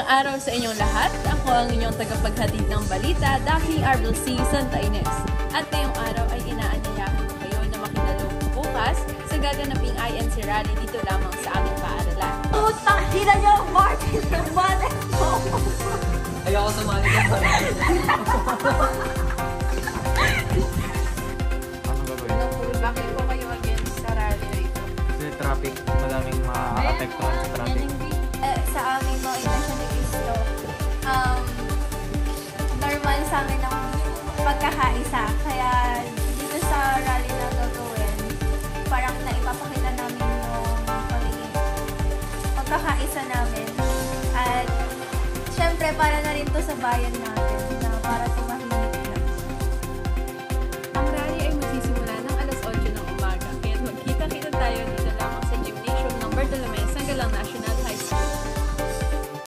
Magandang araw sa inyong lahat. Ako ang inyong tagapaghatid ng balita, Daphne Arbel C. Santa Ines. At ngayong araw ay inaanyayahan ko kayo na makidalo bukas sa gaganaping INC rally dito lamang sa aming paaralan. Putang ina niyo, Martin! Mother mo! Ayoko sumali ka pa. Ano gagawin? Bakit po kayo against sa rally na ito? Kasi traffic, malaming ma-apektuhan sa traffic. Sa aming mga nationalista, normal sa amin ang pagkakaisa. Kaya dito sa rally na gagawin, parang naipapakita namin yung pagiging pagkakaisa namin. At syempre, para na rin to sa bayan natin na para tumahimik